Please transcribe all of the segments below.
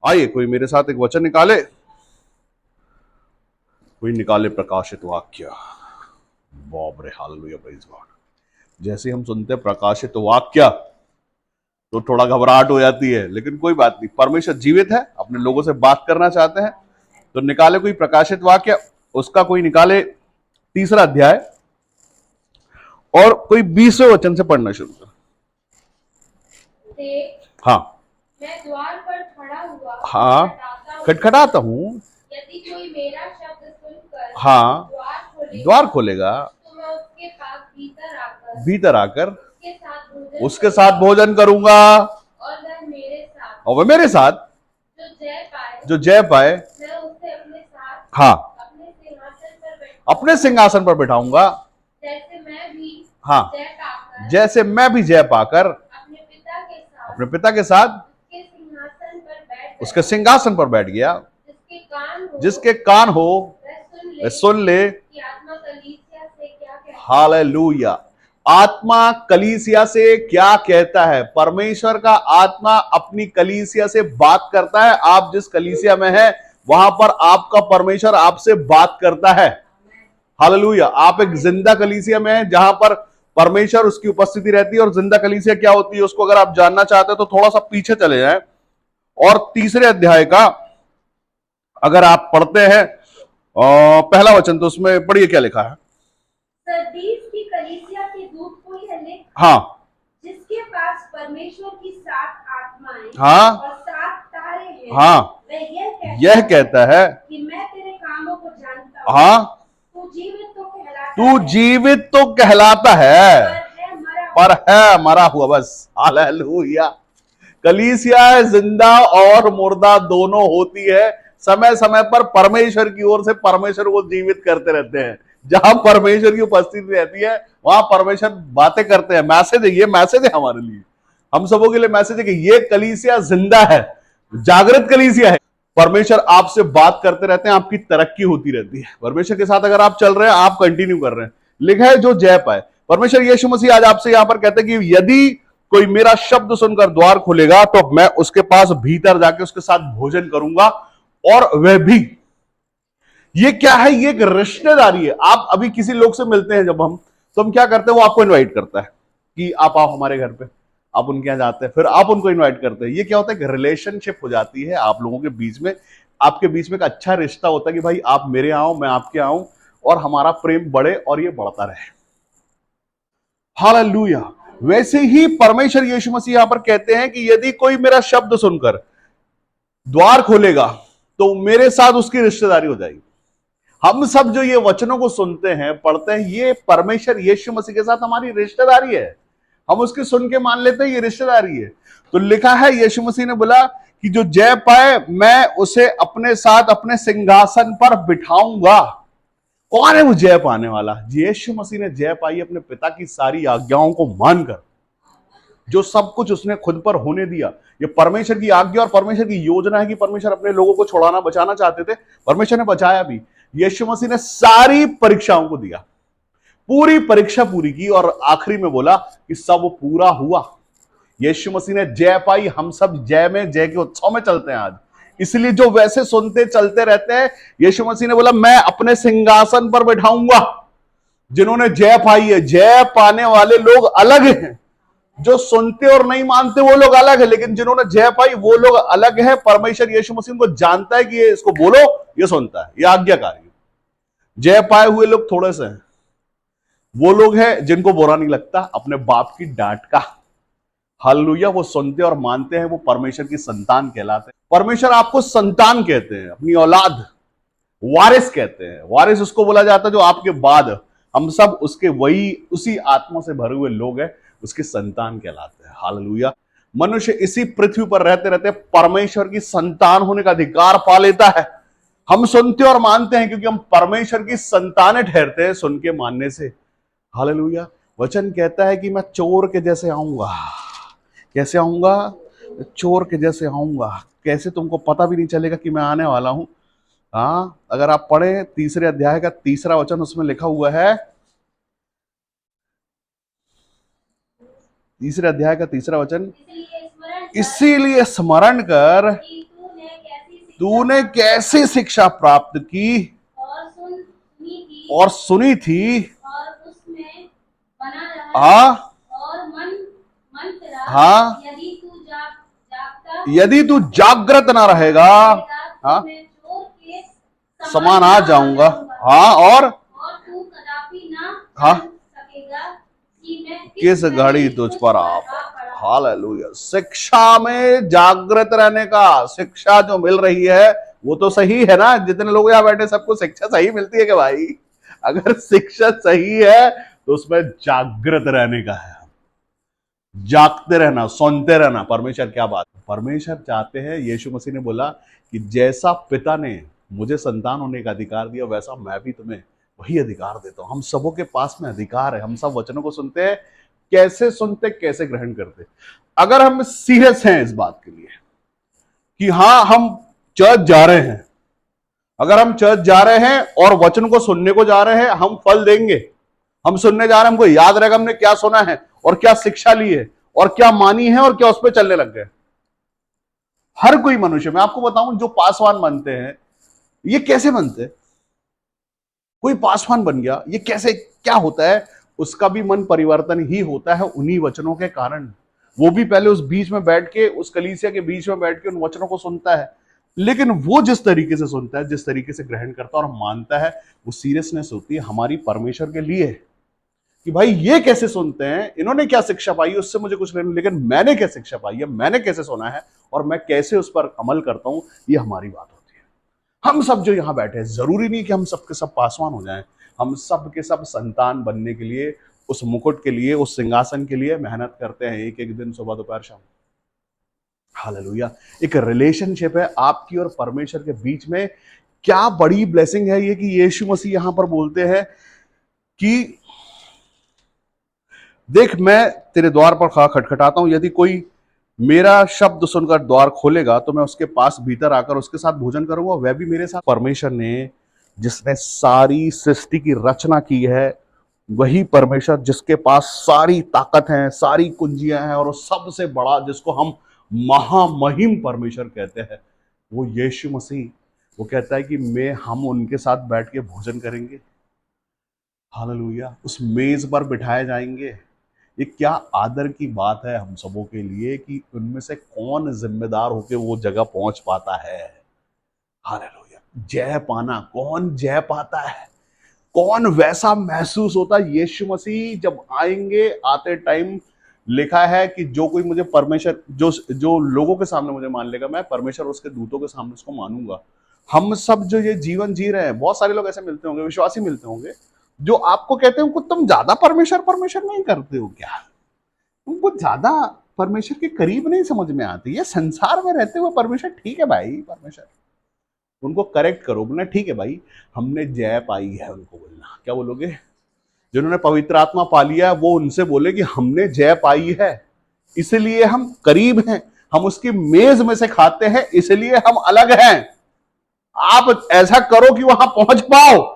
आइए कोई मेरे साथ एक वचन निकाले, कोई निकाले प्रकाशित वाक्य। बाप रे, हालेलुया, प्रेज गॉड। जैसे हम सुनते हैं प्रकाशित वाक्य तो थोड़ा घबराहट हो जाती है, लेकिन कोई बात नहीं, परमेश्वर जीवित है, अपने लोगों से बात करना चाहते हैं। तो निकाले कोई प्रकाशित वाक्य, उसका कोई निकाले 3 अध्याय और कोई 20वें वचन से पढ़ना शुरू कर। हाँ, मैं द्वार पर खड़ा हुआ हाँ, खटखटाता हूँ, यदि कोई मेरा शब्द सुनकर हाँ, द्वार खोलेगा तो मैं उसके पास भीतर आकर उसके उसके साथ भोजन करूंगा और वह मेरे साथ जो जय पाए मैं उसे अपने साथ हाँ अपने सिंहासन पर बैठाऊंगा, जैसे मैं भी हाँ, जय पाकर जैसे मैं भी जय पाकर अपने पिता के साथ उसके सिंहासन पर बैठ गया। जिसके कान हो वह सुन ले। कि आत्मा कलीसिया से क्या कहता है। हालेलुया। आत्मा कलीसिया से क्या कहता है? परमेश्वर का आत्मा अपनी कलीसिया से बात करता है। आप जिस कलीसिया में हैं वहां पर आपका परमेश्वर आपसे बात करता है। हालेलुया। आप एक जिंदा कलीसिया में हैं जहां पर परमेश्वर उसकी उपस्थिति रहती है। और जिंदा कलीसिया क्या होती है उसको अगर आप जानना चाहते हैं तो थोड़ा सा पीछे चले जाएं और 3 अध्याय का अगर आप पढ़ते हैं पहला वचन, तो उसमें पढ़िए क्या लिखा है। सरदीस की कलीसिया के दूत को यह लिख, हाँ, जिसके पास परमेश्वर की 7 आत्माएं हाँ, और 7 तारे हैं, हाँ, वह यह कहता है कि मैं तेरे कामों को जानता हूँ। हाँ, तू जीवित तो कहलाता है पर है मरा हुआ। बस, हालेलुया। कलीसिया जिंदा और मुर्दा दोनों होती है। समय समय पर परमेश्वर की ओर से परमेश्वर को जीवित करते रहते हैं। जहां परमेश्वर की उपस्थिति रहती है वहां परमेश्वर बातें करते हैं। मैसेज है, ये मैसेज है हमारे लिए, हम सबों के लिए मैसेज है कि ये कलीसिया जिंदा है, जागृत कलीसिया है। परमेश्वर आपसे बात करते रहते हैं, आपकी तरक्की होती रहती है। परमेश्वर के साथ अगर आप चल रहे हैं, आप कंटिन्यू कर रहे हैं। लिखा है जो जय पाए। परमेश्वर यीशु मसीह आज आपसे यहां पर कहते हैं कि यदि कोई मेरा शब्द सुनकर द्वार खोलेगा तो मैं उसके पास भीतर जाके उसके साथ भोजन करूंगा और वह भी। ये क्या है? ये एक रिश्तेदारी है। आप अभी किसी लोग से मिलते हैं जब हम, तो हम क्या करते हैं, वो आपको इनवाइट करता है कि आप आओ हमारे घर पे। आप उनके यहां जाते हैं, फिर आप उनको इनवाइट करते हैं। ये क्या होता है? कि रिलेशनशिप हो जाती है आप लोगों के बीच में। आपके बीच में एक अच्छा रिश्ता होता है कि भाई आप मेरे आओ, मैं आपके आऊं, और हमारा प्रेम बढ़े और ये बढ़ता रहे। हालेलुया। वैसे ही परमेश्वर यीशु मसीह यहां पर कहते हैं कि यदि कोई मेरा शब्द सुनकर द्वार खोलेगा तो मेरे साथ उसकी रिश्तेदारी हो जाएगी। हम सब जो ये वचनों को सुनते हैं, पढ़ते हैं, ये परमेश्वर यीशु मसीह के साथ हमारी रिश्तेदारी है। हम उसकी सुन के मान लेते हैं ये रिश्तेदारी है। तो लिखा है, यीशु मसीह ने बोला कि जो जय पाए मैं उसे अपने साथ अपने सिंहासन पर बिठाऊंगा। कौन है वो जय पाने वाला? यीशु मसीह ने जय पाई अपने पिता की सारी आज्ञाओं को मानकर। जो सब कुछ उसने खुद पर होने दिया, ये परमेश्वर की आज्ञा और परमेश्वर की योजना है कि परमेश्वर अपने लोगों को छुड़ाना, बचाना चाहते थे। परमेश्वर ने बचाया भी। यीशु मसीह ने सारी परीक्षाओं को दिया, पूरी परीक्षा पूरी की और आखिरी में बोला कि सब पूरा हुआ। यीशु मसीह ने जय पाई। हम सब जय में, जय के उत्सव में चलते हैं आज। इसलिए जो वैसे सुनते चलते रहते हैं, यीशु मसीह ने बोला मैं अपने सिंहासन पर बैठाऊंगा। जिन्होंने जय पाई है, जय पाने वाले लोग अलग हैं। जो सुनते और नहीं मानते वो लोग अलग है, लेकिन जिन्होंने जय पाई वो लोग अलग है। परमेश्वर यीशु मसीह को जानता है कि ये इसको बोलो, ये सुनता है, ये आज्ञाकारी। जय पाए हुए लोग थोड़े से हैं। वो लोग हैं जिनको बुरा नहीं लगता अपने बाप की डांट का। हालेलुया। वो सुनते और मानते हैं, वो परमेश्वर की संतान कहलाते हैं। परमेश्वर आपको संतान कहते हैं, अपनी औलाद, वारिस कहते हैं। वारिस उसको बोला जाता है जो आपके बाद, हम सब उसके वही उसी आत्मा से भरे हुए लोग हैं, उसके संतान कहलाते हैं। हालेलुया। मनुष्य इसी पृथ्वी पर रहते रहते परमेश्वर की संतान होने का अधिकार पा लेता है। हम सुनते और मानते हैं क्योंकि हम परमेश्वर की संतानें ठहरते हैं सुन के, मानने से। हालेलुया। वचन कहता है कि मैं चोर के जैसे आऊंगा। कैसे आऊंगा? चोर के जैसे आऊंगा। कैसे? तुमको पता भी नहीं चलेगा कि मैं आने वाला हूं। हाँ, अगर आप पढ़े 3 अध्याय का 3 वचन, उसमें लिखा हुआ है, 3 अध्याय का 3 वचन, इसीलिए स्मरण कर तूने कैसे शिक्षा प्राप्त की और सुनी थी और सुनी थी। और उसमें बना रहा हाँ और मन मन तेरा हाँ, यदि तू जागृत ना रहेगा, हाँ, तो मैं चोर के समान आ जाऊंगा। हाँ, और तू कदापि ना हाँ, जान सकेगा कि मैं किस घड़ी तुझ पर आ पड़ा। हालेलुया। शिक्षा में जागृत रहने का, शिक्षा जो मिल रही है वो तो सही है ना। जितने लोग यहाँ बैठे सबको शिक्षा सही मिलती है कि भाई? अगर शिक्षा सही है तो उसमें जागृत रहने का है, जागते रहना, सुनते रहना। परमेश्वर क्या बात है? परमेश्वर चाहते हैं, यीशु मसीह ने बोला कि जैसा पिता ने मुझे संतान होने का अधिकार दिया वैसा मैं भी तुम्हें वही अधिकार देता हूं। हम सबों के पास में अधिकार है। हम सब वचनों को सुनते हैं, कैसे सुनते, कैसे ग्रहण करते। अगर हम सीरियस हैं इस बात के लिए कि हाँ हम चर्च जा रहे हैं, अगर हम चर्च जा रहे हैं और वचन को सुनने को जा रहे हैं, हम फल देंगे। हम सुनने जा रहे हैं, हमको याद रहेगा हमने क्या सुना है और क्या शिक्षा ली है और क्या मानी है और क्या उस पर चलने लग गए। हर कोई मनुष्य, मैं आपको बताऊं, जो पासवान बनते हैं, ये कैसे बनते हैं? कोई पासवान बन गया, ये कैसे, क्या होता है? उसका भी मन परिवर्तन ही होता है उन्हीं वचनों के कारण। वो भी पहले उस बीच में बैठ के, उस कलीसिया के बीच में बैठ के उन वचनों को सुनता है, लेकिन वो जिस तरीके से सुनता है, जिस तरीके से ग्रहण करता है और मानता है, वो सीरियसनेस होती है हमारी परमेश्वर के लिए कि भाई ये कैसे सुनते हैं, इन्होंने क्या शिक्षा पाई, उससे मुझे कुछ नहीं, लेकिन मैंने क्या शिक्षा पाई है, मैंने कैसे सुना है और मैं कैसे उस पर अमल करता हूं, ये हमारी बात होती है। हम सब जो यहां बैठे हैं, जरूरी नहीं कि हम सबके सब पासवान हो जाएं। हम सब के सब संतान बनने के लिए, उस मुकुट के लिए, उस सिंहासन के लिए मेहनत करते हैं, एक एक दिन, सुबह दोपहर शाम। हालेलुया। एक रिलेशनशिप है आपकी और परमेश्वर के बीच में। क्या बड़ी ब्लेसिंग है ये कि यीशु मसीह यहां पर बोलते हैं कि देख, मैं तेरे द्वार पर खटखटाता हूं, यदि कोई मेरा शब्द सुनकर द्वार खोलेगा तो मैं उसके पास भीतर आकर उसके साथ भोजन करूंगा, वह भी मेरे साथ। परमेश्वर ने, जिसने सारी सृष्टि की रचना की है, वही परमेश्वर जिसके पास सारी ताकत है, सारी कुंजियां हैं, और सबसे बड़ा जिसको हम महामहिम परमेश्वर कहते हैं, वो यीशु मसीह, वो कहता है कि हम उनके साथ बैठ के भोजन करेंगे। हालेलुया। उस मेज पर बिठाए जाएंगे। ये क्या आदर की बात है हम सबों के लिए कि उनमें से कौन जिम्मेदार होकर वो जगह पहुंच पाता है। हालेलुया। जय पाना, कौन जय पाता है, कौन वैसा महसूस होता है? यीशु मसीह जब आएंगे, आते टाइम लिखा है कि जो कोई मुझे परमेश्वर, जो लोगों के सामने मुझे मान लेगा, मैं परमेश्वर उसके दूतों के सामने उसको मानूंगा। हम सब जो ये जीवन जी रहे हैं, बहुत सारे लोग ऐसे मिलते होंगे, विश्वासी मिलते होंगे, जो आपको कहते हैं तुम ज्यादा परमेश्वर परमेश्वर नहीं करते हो क्या? तुमको ज्यादा परमेश्वर के करीब नहीं समझ में आती। ये संसार में रहते हुए परमेश्वर ठीक है भाई, परमेश्वर उनको करेक्ट करो, बोलना ठीक है भाई, हमने जय पाई है। उनको बोलना, क्या बोलोगे? जिन्होंने पवित्र आत्मा पा लिया है वो उनसे बोले कि हमने जय पाई है, इसलिए हम करीब हैं, हम उसकी मेज में से खाते हैं, इसलिए हम अलग हैं। आप ऐसा करो कि वहां पहुंच पाओ।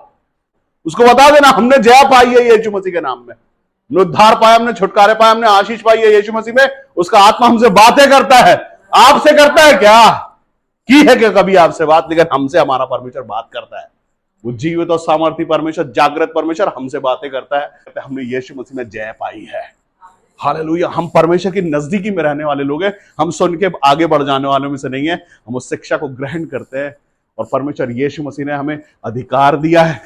उसको बता देना हमने जय पाई है यीशु मसीह के नाम में, हमने उद्धार पाया, हमने छुटकारे पाया, हमने आशीष पाई है यीशु मसीह में। उसका आत्मा हमसे बातें करता है। आपसे करता है क्या? की है क्या कभी आपसे बात? लेकिन हमसे हमारा परमेश्वर बात करता है। वो जीवित और सामर्थी परमेश्वर, जागृत परमेश्वर हमसे बातें करता है। हमने यीशु मसीह में जय पाई है। हालेलुया। हम परमेश्वर की नजदीकी में रहने वाले लोग हैं। हम सुन के आगे बढ़ जाने वालों में से नहीं है। हम उस शिक्षा को ग्रहण करते हैं और परमेश्वर यीशु मसीह ने हमें अधिकार दिया है,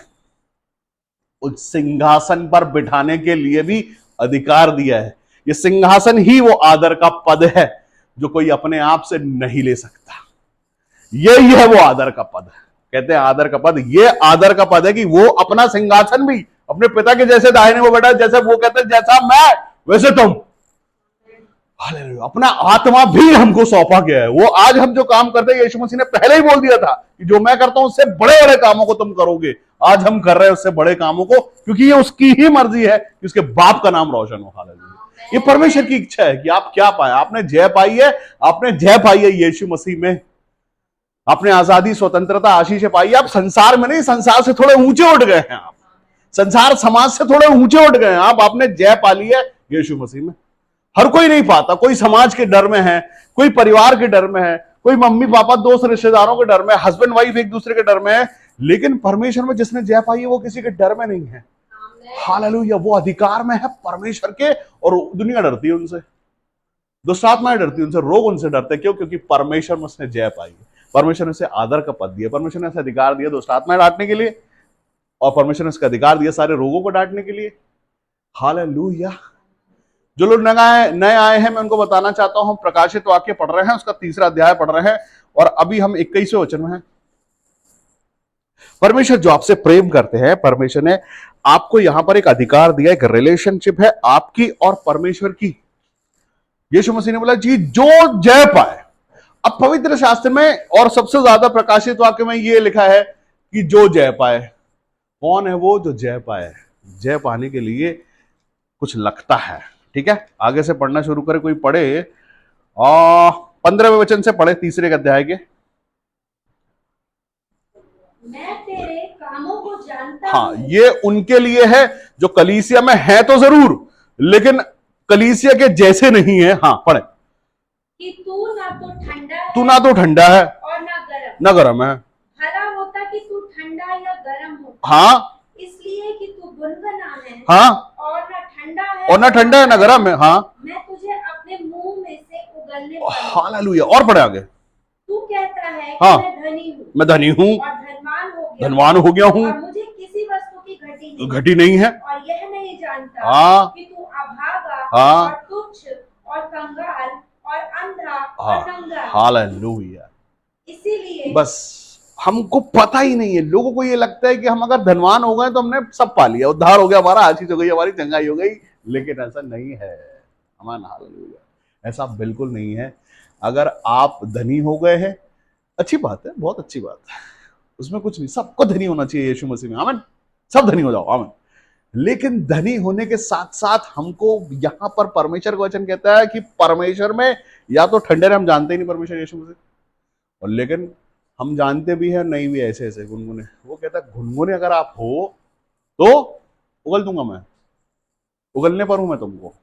उस सिंहासन पर बिठाने के लिए भी अधिकार दिया है। ये सिंहासन ही वो आदर का पद है जो कोई अपने आप से नहीं ले सकता। यही है वो आदर का पद। कहते हैं आदर का पद, ये आदर का पद है कि वो अपना सिंहासन भी अपने पिता के जैसे दाहिने वो बैठा, जैसे वो कहते हैं जैसा मैं वैसे तुम। हालेलुया। अपना आत्मा भी हमको सौंपा गया है। वो आज हम जो काम करते हैं, यीशु मसीह ने पहले ही बोल दिया था कि जो मैं करता हूं उससे बड़े बड़े कामों को तुम करोगे। आज हम कर रहे हैं उससे बड़े कामों को, क्योंकि ये उसकी ही मर्जी है कि उसके बाप का नाम रोशन हो। हालेलुया। ये परमेश्वर की इच्छा है कि आप क्या पाए। आपने जय पाई है, आपने जय पाई है यीशु मसीह में। आपने आजादी, स्वतंत्रता, आशीष पाई है। आप संसार में नहीं, संसार से थोड़े ऊंचे उठ गए हैं। आप संसार समाज से थोड़े ऊंचे उठ गए हैं। आपने जय पा ली है यीशु मसीह में। हर कोई नहीं पाता। कोई समाज के डर में है, कोई परिवार के डर में है, कोई मम्मी पापा दोस्त रिश्तेदारों के डर में, हस्बैंड वाइफ एक दूसरे के डर में है, लेकिन परमेश्वर में जिसने जय पाई है वो किसी के डर में नहीं है। हालेलुया, वो अधिकार में है परमेश्वर के, और दुनिया डरती है उनसे, दुष्ट आत्माएं डरती है उनसे, रोग उनसे डरते हैं। क्यों? क्योंकि परमेश्वर में उसने जय पाई है, परमेश्वर ने उसे आदर का पद दिया, परमेश्वर ने उसे अधिकार दिया दुष्ट आत्माएं डांटने के लिए, और परमेश्वर ने उसका अधिकार दिया सारे रोगों को डांटने के लिए। हालेलुया। जो लोग नए आए हैं, मैं उनको बताना चाहता हूं, हम प्रकाशित वाक्य पढ़ रहे हैं, उसका 3रा अध्याय पढ़ रहे हैं, और अभी हम 21वें वचन में हैं। परमेश्वर जो आपसे प्रेम करते हैं, परमेश्वर ने आपको यहां पर एक अधिकार दिया, एक रिलेशनशिप है आपकी और परमेश्वर की। यीशु मसीह ने बोला जी जो जय पाए। अब पवित्र शास्त्र में और सबसे ज्यादा प्रकाशित वाक्य में यह लिखा है कि जो जय पाए। कौन है वो जो जय पाए? जय पाने के लिए कुछ लगता है, ठीक है। आगे से पढ़ना शुरू करे, कोई पढ़े 15वें वचन से पढ़े, 3रे अध्याय के। मैं तेरे कामों को जानता हाँ, हूं। ये उनके लिए है जो कलीसिया में है तो जरूर, लेकिन कलीसिया के जैसे नहीं है। हाँ, पढ़े। कि तू ना तो ठंडा है, तू ना तो ठंडा है और ना गर्म। ना गर्म है। भला होता कि तू ठंडा या गर्म हो। हाँ, इसलिए कि तू गुनगुना है, हाँ, और ना ठंडा है और ना ठंडा है ना गर्म है। हाँ, मैं तुझे अपने मुंह में से उगलने पड़ूंगा। हालेलुया। और पढ़े आगे। तू कहता है कि हाँ, मैं धनी हूँ, मैं धनी हूँ और धनवान हो गया हूँ, और मुझे किसी वस्तु की घटी नहीं है, और यह नहीं जानता हाँ, कि तू अभागा, हाँ, और तुच्छ और कंगाल और अंधा हाँ, और नंगा। हालेलुया। इसीलिए बस हमको पता ही नहीं है। लोगों को ये लगता है कि हम अगर धनवान हो गए तो हमने सब पा लिया, उद्धार हो गया हमारा, आशीष हो गई हमारी, चंगाई हो गई। लेकिन ऐसा नहीं है। अमान हालेलुया, ऐसा बिल्कुल नहीं है। अगर आप धनी हो गए हैं, अच्छी बात है, बहुत अच्छी बात है, उसमें कुछ नहीं, सबको धनी होना चाहिए यीशु मसीह में। आमीन, सब धनी हो जाओ, आमीन। लेकिन धनी होने के साथ साथ हमको यहां पर परमेश्वर का वचन कहता है कि परमेश्वर में या तो ठंडे, हम जानते ही नहीं परमेश्वर यीशु मसीह, और लेकिन हम जानते भी हैं नहीं भी, ऐसे ऐसे गुनगुने। वो कहता है गुनगुने अगर आप हो तो उगल दूंगा मैं, उगलने पर हूं मैं तुमको।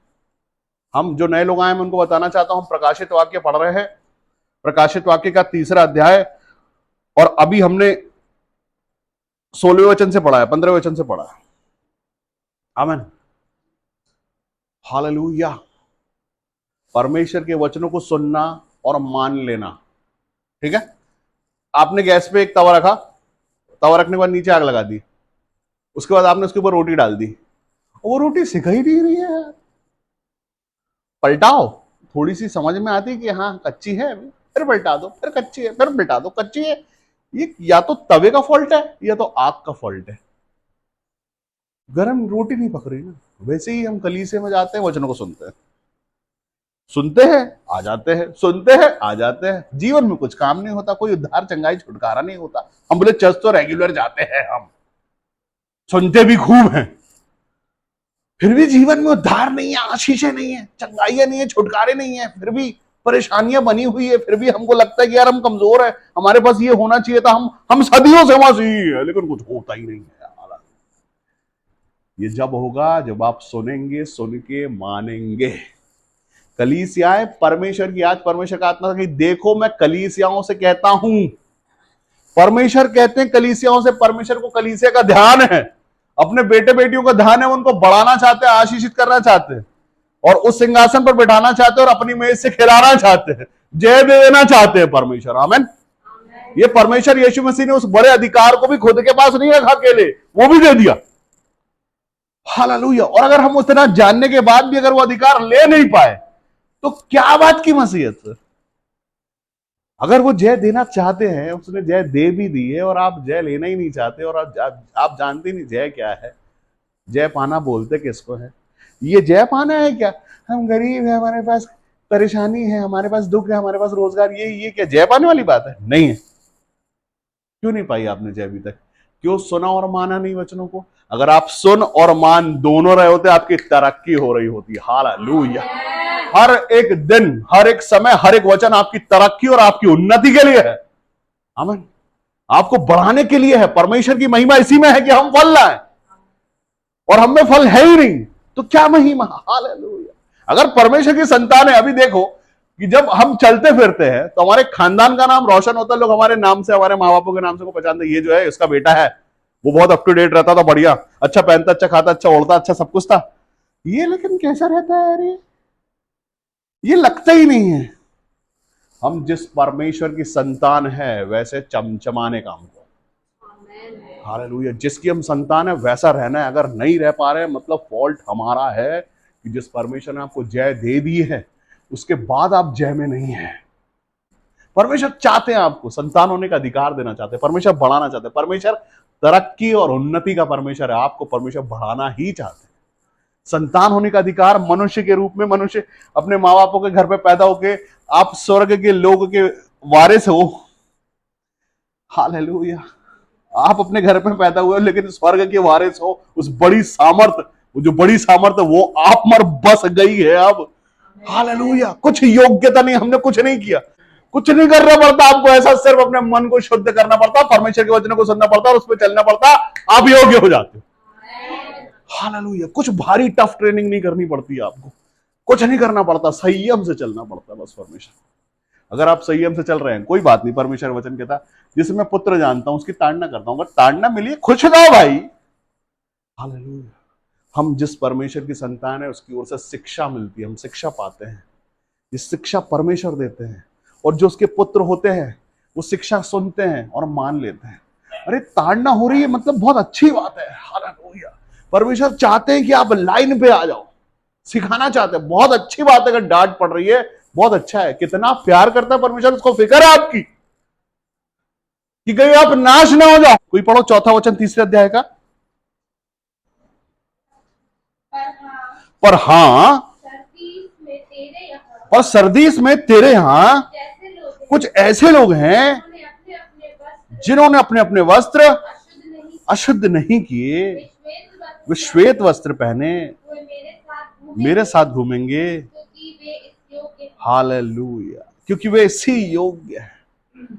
हम जो नए लोग आए, मैं उनको बताना चाहता हूं, हम प्रकाशित वाक्य पढ़ रहे हैं, प्रकाशित वाक्य का 3रा अध्याय, और अभी हमने 16वें वचन से पढ़ा है, 15वें वचन से पढ़ा है। आमीन, हालेलुया। परमेश्वर के वचनों को सुनना और मान लेना, ठीक है। आपने गैस पे एक तवा रखा, तवा रखने के बाद नीचे आग लगा दी, उसके बाद आपने उसके ऊपर रोटी डाल दी, वो रोटी सिक ही नहीं है। पलटाओ, थोड़ी सी समझ में आती कि हाँ कच्ची है, फिर पलटा दो, फिर कच्ची है, फिर पलटा दो, कच्ची है। ये या तो तवे का फॉल्ट है या तो आग का फॉल्ट है। गर्म रोटी नहीं पक रही ना। वैसे ही हम कलीसिया में जाते हैं, वचनों को सुनते हैं, सुनते हैं आ जाते हैं, सुनते हैं आ जाते हैं, जीवन में कुछ काम नहीं होता, कोई उद्धार चंगाई छुटकारा नहीं होता। हम बोले चर्च तो रेगुलर जाते हैं, हम सुनते भी खूब हैं, फिर भी जीवन में उद्धार नहीं है, आशीषें नहीं है, चंगाइयां नहीं है, छुटकारे नहीं है, फिर भी परेशानियां बनी हुई है। फिर भी हमको लगता है कि यार हम कमजोर है, हमारे पास ये होना चाहिए था, हम सदियों से मसीही है, लेकिन कुछ होता ही नहीं है। ये जब होगा जब आप सुनेंगे, सुन के मानेंगे। कलीसियाएं परमेश्वर की, आज परमेश्वर का आत्मा कि देखो मैं कलीसियाओं से कहता हूं, परमेश्वर कहते हैं कलीसियाओं से, परमेश्वर को कलीसिया का ध्यान है, अपने बेटे बेटियों का ध्यान है, उनको बढ़ाना चाहते हैं, आशीषित करना चाहते हैं, और उस सिंहासन पर बैठाना चाहते हैं, और अपनी मेज से खिलाना चाहते हैं, जय दे देना चाहते हैं परमेश्वर। आमीन। ये परमेश्वर यीशु मसीह ने उस बड़े अधिकार को भी खुद के पास नहीं रखा अकेले, वो भी दे दिया। हालेलुया। और अगर हम उतना जानने के बाद भी अगर वो अधिकार ले नहीं पाए तो क्या बात की मसीहत। अगर वो जय देना चाहते हैं, उसने जय दे भी दी है, और आप जय लेना ही नहीं चाहते, और आप जानते नहीं जय क्या है। जय पाना बोलते किसको है? ये जय पाना है क्या? हम गरीब है, हमारे पास परेशानी है, हमारे पास दुख है, हमारे पास रोजगार, ये क्या जय पाने वाली बात है? नहीं है। क्यों नहीं पाई आपने जय अभी तक? क्यों सुना और माना नहीं वचनों को? अगर आप सुन और मान दोनों रहे होते, आपकी तरक्की हो रही होती। हालेलुया। हर एक दिन, हर एक समय, हर एक वचन आपकी तरक्की और आपकी उन्नति के लिए है। आमीन। आपको बढ़ाने के लिए है। परमेश्वर की महिमा इसी में है कि हम फल लाएं, और हम में फल है ही नहीं तो क्या महिमा। हालेलुया। अगर परमेश्वर की संतान है, अभी देखो कि जब हम चलते फिरते हैं तो हमारे खानदान का नाम रोशन होता है, लोग हमारे नाम से, हमारे माँ बापों के नाम से को पहचानते, ये जो है इसका बेटा है, वो बहुत अप टू डेट रहता था, बढ़िया, अच्छा पहनता, अच्छा खाता, अच्छा ओढ़ता, अच्छा सब कुछ था। ये लेकिन कैसा रहता है यार, ये लगता ही नहीं है। हम जिस परमेश्वर की संतान है वैसे चमचमाने काम को, हालेलुया, जिसकी हम संतान है वैसा रहना है। अगर नहीं रह पा रहे मतलब फॉल्ट हमारा है कि जिस परमेश्वर ने आपको जय दे दी है उसके बाद आप जय में नहीं है। परमेश्वर चाहते हैं आपको संतान होने का अधिकार देना चाहते हैं, परमेश्वर बढ़ाना चाहते हैं, परमेश्वर तरक्की और उन्नति का परमेश्वर है, आपको परमेश्वर बढ़ाना ही चाहते हैं। संतान होने का अधिकार मनुष्य के रूप में, मनुष्य अपने माँ बापों के घर पे पैदा होके आप स्वर्ग के लोग के वारिस हो, हालेलुया, आप अपने घर में पैदा हुए हो लेकिन स्वर्ग के वारिस हो, उस बड़ी सामर्थ, वो जो बड़ी सामर्थ वो आप मर बस गई है अब, हालेलुया। कुछ योग्यता नहीं, हमने कुछ नहीं किया, कुछ नहीं करना पड़ता आपको, ऐसा सिर्फ अपने मन को शुद्ध करना पड़ता, परमेश्वर के वचन को सुनना पड़ता और उस पर चलना पड़ता, आप योग्य हो जाते हो, हालेलुया। कुछ भारी टफ ट्रेनिंग नहीं करनी पड़ती आपको, कुछ नहीं करना पड़ता, संयम से चलना पड़ता बस परमेश्वर। अगर आप संयम से चल रहे हैं कोई बात नहीं, परमेश्वर वचन कहता जिसे मैं पुत्र जानता हूं उसकी ताड़ना करता हूं, अगर ताड़ना मिली खुश हो जाओ भाई, हालेलुया। हम जिस परमेश्वर की संतान है उसकी ओर से शिक्षा मिलती है, हम शिक्षा पाते हैं, ये शिक्षा परमेश्वर देते हैं, और जो उसके पुत्र होते हैं वो शिक्षा सुनते हैं और मान लेते हैं। अरे ताड़ना हो रही है मतलब बहुत अच्छी बात है, हालेलुया। परमेश्वर चाहते हैं कि आप लाइन पे आ जाओ, सिखाना चाहते हैं, बहुत अच्छी बात है। अगर डांट पड़ रही है बहुत अच्छा है, कितना प्यार करता है परमेश्वर, उसको फिक्र है आपकी कि कहीं आप नाश ना हो जाओ। कोई पढ़ो चौथा वचन तीसरे अध्याय का। पर हाँ सर्दीस में तेरे यहाँ और सर्दीस में तेरे यहां जैसे लोग हैं, कुछ ऐसे लोग हैं जिन्होंने अपने अपने वस्त्र जिन्होंने अपने अपने वस्त्र अशुद्ध नहीं अशुद्ध नहीं किए, वे श्वेत वस्त्र वे श्वेत वस्त्र पहने वे मेरे साथ घूमेंगे, क्योंकि वे इस योग्य हैं। हालेलुया, क्योंकि वे इसी योग्य है।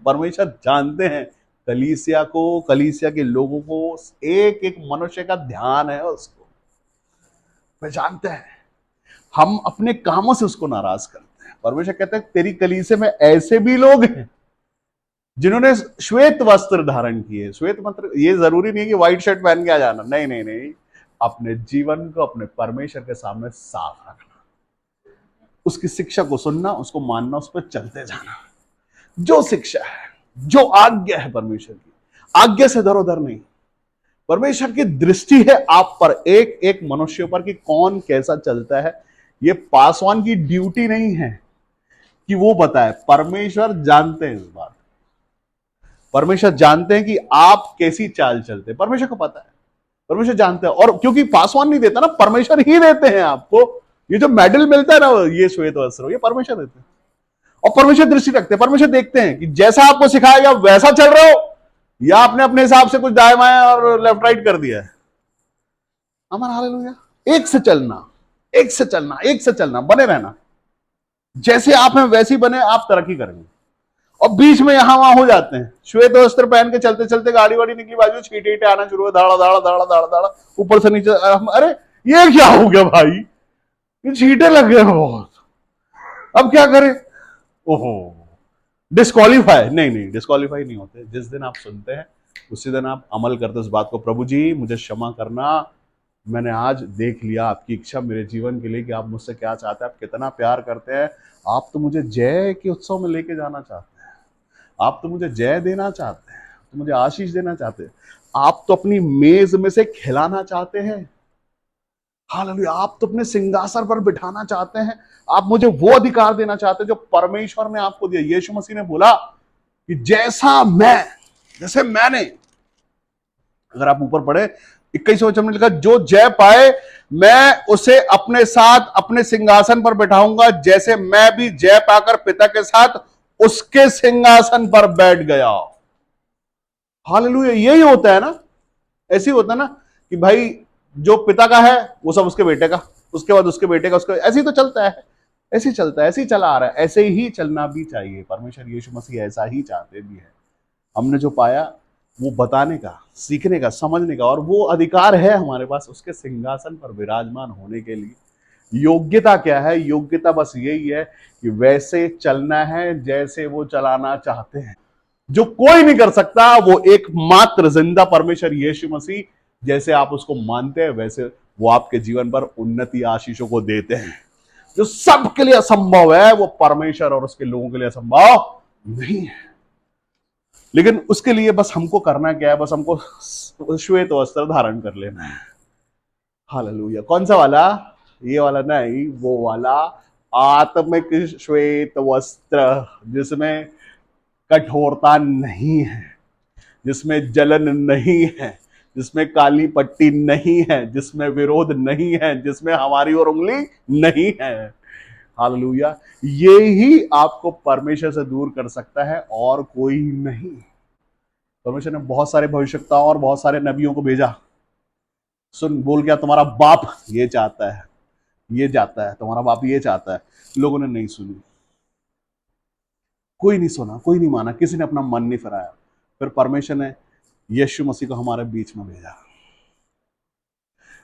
परमेश्वर जानते हैं कलीसिया को, कलीसिया के लोगों को, एक एक मनुष्य का ध्यान है उसको, वे जानते हैं। हम अपने कामों से उसको नाराज करते हैं। परमेश्वर कहते हैं तेरी कलीसिया में ऐसे भी लोग हैं जिन्होंने श्वेत वस्त्र धारण किए। श्वेत वस्त्र ये जरूरी नहीं है कि व्हाइट शर्ट पहन के आ जाना, नहीं नहीं नहीं, अपने जीवन को अपने परमेश्वर के सामने साफ रखना, उसकी शिक्षा को सुनना, उसको मानना, उस पर चलते जाना। जो शिक्षा है, जो आज्ञा है परमेश्वर की, आज्ञा से दर उधर नहीं। परमेश्वर की दृष्टि है आप पर, एक एक मनुष्य पर, कि कौन कैसा चलता है। ये पासवान की ड्यूटी नहीं है कि वो बताए, परमेश्वर जानते हैं इस बात, परमेश्वर जानते हैं कि आप कैसी चाल चलते हैं, परमेश्वर को पता है, परमेश्वर जानते हैं। और क्योंकि पासवान नहीं देता ना, परमेश्वर ही देते हैं आपको। ये जो मेडल मिलता है ना, ये श्वेत वस्त्र, ये परमेश्वर देते हैं, और परमेश्वर दृष्टि रखते हैं। परमेश्वर देखते हैं कि जैसा आपको सिखाया गया वैसा चल रहे हो, या आपने अपने हिसाब से कुछ दाएं बाएं और लेफ्ट राइट कर दिया है। अमन, हालेलुया। एक से चलना, एक से चलना, एक से चलना, बने रहना, जैसे आप हैं वैसे बने, आप तरक्की करेंगे। और बीच में यहां वहां हो जाते हैं, श्वेत वस्त्र पहन के चलते चलते गाड़ी वाड़ी निकली बाजू, छींटे ईटे आना शुरू हो, धाड़ा धाड़ा धाड़ा धाड़ा धाड़ा, ऊपर से नीचे। अरे ये क्या हो गया भाई, ये छींटे लग गए बहुत, अब क्या करें। ओहो, डिस्क्वालीफाई नहीं, नहीं डिस्क्वालीफाई नहीं होते। जिस दिन आप सुनते हैं उसी दिन आप अमल करते उस बात को, प्रभु जी मुझे क्षमा करना, मैंने आज देख लिया आपकी इच्छा मेरे जीवन के लिए कि आप मुझसे क्या चाहते हैं, आप कितना प्यार करते हैं। आप तो मुझे जय के उत्सव में लेके जाना चाहते हैं, आप तो मुझे जय देना चाहते हैं, तो मुझे आशीष देना चाहते हैं, आप तो अपनी मेज में से खिलाना चाहते हैं, हालेलुया, आप तो अपने सिंहासन पर बिठाना चाहते हैं, आप मुझे वो अधिकार देना चाहते हैं जो परमेश्वर ने आपको दिया। यीशु मसीह ने बोला कि जैसा मैं, जैसे मैंने, अगर आप ऊपर पढ़े 21वें वचन में लिखा, जो जय पाए मैं उसे अपने साथ अपने सिंहासन पर बैठाऊंगा, जैसे मैं भी जय पाकर पिता के साथ उसके सिंहासन पर बैठ गया। हालेलुया, यही होता है ना, ऐसे ही होता है ना कि भाई जो पिता का है वो सब उसके बेटे का, उसके बाद उसके बेटे का, उसके, ऐसे ही तो चलता है, ऐसे ही चलता है, ऐसे ही चला आ रहा है, ऐसे ही चलना भी चाहिए। परमेश्वर यीशु मसीह ऐसा ही चाहते भी है। हमने जो पाया वो बताने का, सीखने का, समझने का, और वो अधिकार है हमारे पास उसके सिंहासन पर विराजमान होने के लिए। योग्यता क्या है? योग्यता बस यही है कि वैसे चलना है जैसे वो चलाना चाहते हैं। जो कोई नहीं कर सकता, वो एकमात्र जिंदा परमेश्वर यीशु मसीह, जैसे आप उसको मानते हैं वैसे वो आपके जीवन पर उन्नति आशीषों को देते हैं। जो सबके लिए असंभव है वो परमेश्वर और उसके लोगों के लिए असंभव नहीं है। लेकिन उसके लिए बस हमको करना क्या है? बस हमको श्वेत वस्त्र धारण कर लेना है। हालेलुया। कौन सा वाला? ये वाला नहीं, वो वाला आत्मिक श्वेत वस्त्र, जिसमें कठोरता नहीं है, जिसमें जलन नहीं है, जिसमें काली पट्टी नहीं है, जिसमें विरोध नहीं है, जिसमें हमारी और उंगली नहीं है। हालेलुया। ये ही आपको परमेश्वर से दूर कर सकता है और कोई नहीं। परमेश्वर ने बहुत सारे भविष्यवक्ताओं और बहुत सारे नबियों को भेजा। सुन, बोल क्या तुम्हारा बाप ये चाहता है, ये चाहता है, तुम्हारा बाप ये चाहता है। लोगों ने नहीं सुनी, कोई नहीं सुना, कोई नहीं माना, किसी ने अपना मन नहीं फिराया। फिर परमेश्वर ने यीशु मसीह को हमारे बीच में भेजा।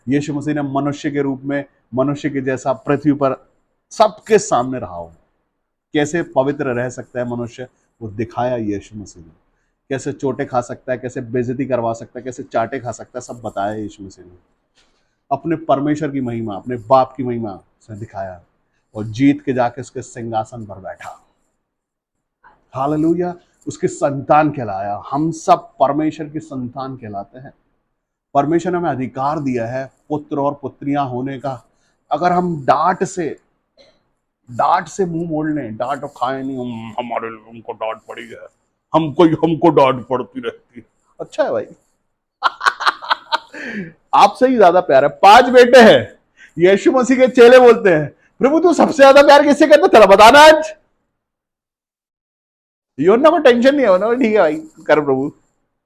यीशु मसीह ने मनुष्य के रूप में, मनुष्य के जैसा पृथ्वी पर सबके सामने रहा हो। कैसे पवित्र रह सकता है मनुष्य, वो दिखाया यीशु मसीह ने। कैसे चोटें खा सकता है, कैसे बेइज्जती करवा सकता है, कैसे चाटे खा सकता है, सब बताया यीशु मसीह ने। अपने परमेश्वर की महिमा, अपने बाप की महिमा से दिखाया और जीत के जाके उसके सिंहासन पर बैठा। हालेलुया। उसके संतान कहलाया। हम सब परमेश्वर की संतान कहलाते हैं। परमेश्वर ने हमें अधिकार दिया है पुत्र और पुत्रियां होने का। अगर हम डांट से मुंह मोड़ लें, डांट खाए नहीं, हमारे हमको डांट पड़ी है, हमको डांट पड़ती रहती है। अच्छा है भाई। आपसे ही ज्यादा प्यार है। 5 बेटे हैं। यीशु मसीह के चेले बोलते हैं, प्रभु तू सबसे ज्यादा प्यार किससे करता? चला बताना आज। योना को टेंशन नहीं है ना, ठीक है भाई, कर प्रभु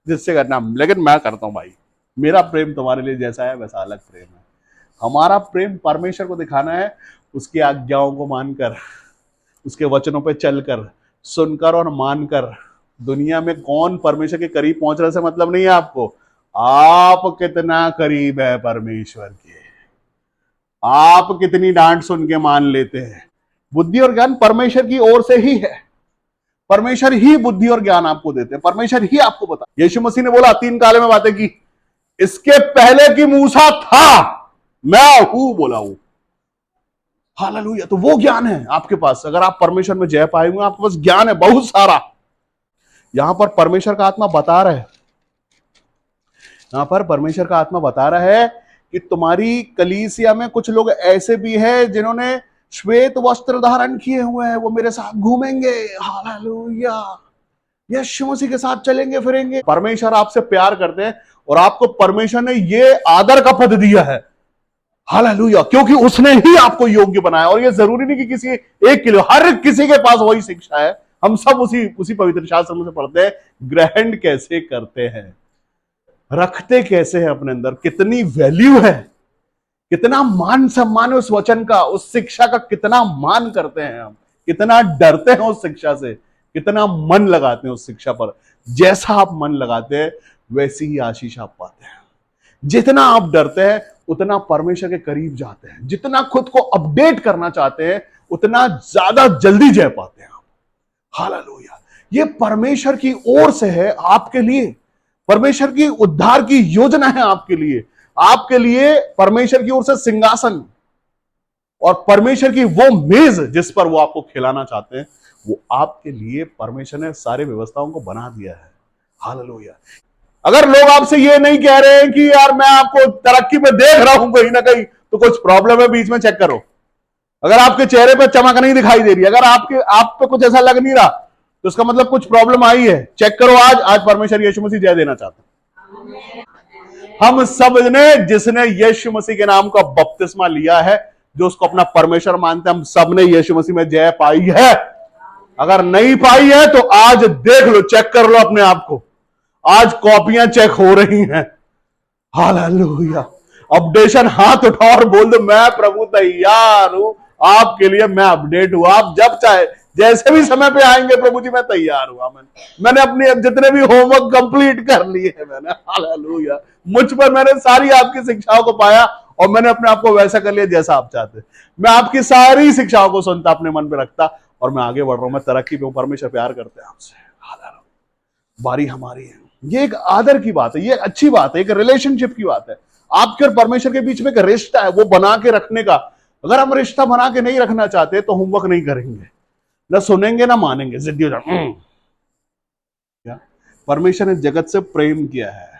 जिससे करना, लेकिन मैं करता हूं भाई। मेरा प्रेम तुम्हारे लिए जैसा है वैसा अलग प्रेम है। हमारा प्रेम परमेश्वर को दिखाना है, उसकी आज्ञाओं को मानकर, उसके वचनों पे चलकर, सुनकर और मानकर। दुनिया में कौन परमेश्वर के करीब पहुंच रहे से मतलब नहीं है आपको, आप कितना करीब है परमेश्वर के, आप कितनी डांट सुन के मान लेते हैं। बुद्धि और ज्ञान परमेश्वर की ओर से ही है। परमेश्वर ही बुद्धि और ज्ञान आपको देते हैं, परमेश्वर ही आपको बता। यीशु मसीह ने बोला 3 काले में बातें की, इसके पहले की मूसा था, मैं हूं बोला हूं। हालेलुया। तो वो ज्ञान है आपके पास। अगर आप परमेश्वर में जय पाए हुए, आपके पास ज्ञान है बहुत सारा। यहां पर परमेश्वर का आत्मा बता रहा है, यहां पर परमेश्वर का आत्मा बता रहा है कि तुम्हारी कलीसिया में कुछ लोग ऐसे भी हैं जिन्होंने श्वेत वस्त्र धारण किए हुए हैं, वो मेरे साथ घूमेंगे। हालेलुया। यीशु मसीह के साथ चलेंगे फिरेंगे। परमेश्वर आपसे प्यार करते हैं और आपको परमेश्वर ने ये आदर का पद दिया है। हालेलुया। क्योंकि उसने ही आपको योग्य बनाया। और ये जरूरी नहीं कि किसी एक के लिए, हर किसी के पास वही शिक्षा है। हम सब उसी पवित्र शास्त्र में से पढ़ते हैं। ग्रहण कैसे करते हैं, रखते कैसे हैं अपने अंदर, कितनी वैल्यू है, कितना मान सम्मान है उस वचन का, उस शिक्षा का कितना मान करते हैं हम, कितना डरते हैं उस शिक्षा से, कितना मन लगाते हैं उस शिक्षा पर। जैसा आप मन लगाते हैं वैसी ही आशीष आप पाते हैं। जितना आप डरते हैं उतना परमेश्वर के करीब जाते हैं। जितना खुद को अपडेट करना चाहते हैं उतना ज्यादा जल्दी जय पाते हैं आप। हालेलुया। ये परमेश्वर की ओर से है आपके लिए। परमेश्वर की उद्धार की योजना है आपके लिए। आपके लिए परमेश्वर की ओर से सिंहासन और परमेश्वर की वो मेज जिस पर वो आपको खिलाना चाहते हैं, वो आपके लिए परमेश्वर ने सारे व्यवस्थाओं को बना दिया है। हालेलुया। अगर लोग आपसे ये नहीं कह रहे हैं कि यार मैं आपको तरक्की में देख रहा हूं कहीं ना कहीं, तो कुछ प्रॉब्लम है, बीच में चेक करो। अगर आपके चेहरे पर चमक नहीं दिखाई दे रही, अगर आप पे कुछ ऐसा लग नहीं रहा, तो उसका मतलब कुछ प्रॉब्लम आई है। चेक करो। आज परमेश्वर यीशु मसीह जय देना चाहता है। हम सब ने, जिसने यीशु मसीह के नाम का बपतिस्मा लिया है, जो उसको अपना परमेश्वर मानते हैं, हम सब ने यीशु मसीह में जय पाई है। अगर नहीं पाई है तो आज देख लो, चेक कर लो अपने आप को। आज कॉपियां चेक हो रही हैं। हालेलुया। अपडेशन हाथ उठाओ और बोल दो, मैं प्रभु तैयार हूं आपके लिए, मैं अपडेट हूं। आप जब चाहे जैसे भी समय पे आएंगे, प्रभु जी मैं तैयार हुआ। मैंने अपने जितने भी होमवर्क कंप्लीट कर लिए हैं मैंने। हालेलुया। मुझ पर मैंने सारी आपकी शिक्षाओं को पाया और मैंने अपने आप को वैसा कर लिया जैसा आप चाहते। मैं आपकी सारी शिक्षाओं को सुनता, अपने मन पे रखता और मैं आगे बढ़ रहा हूं, मैं तरक्की पे हूं। परमेश्वर प्यार करते हैं आपसे। हालेलुया। बारी हमारी है। ये एक आदर की बात है, ये अच्छी बात है, एक रिलेशनशिप की बात है। आपके और परमेश्वर के बीच में एक रिश्ता है, वो बना के रखने का। अगर हम रिश्ता बना के नहीं रखना चाहते तो होमवर्क नहीं करेंगे, ना सुनेंगे ना मानेंगे, जिद्दी हो जाए। क्या परमेश्वर ने जगत से प्रेम किया है।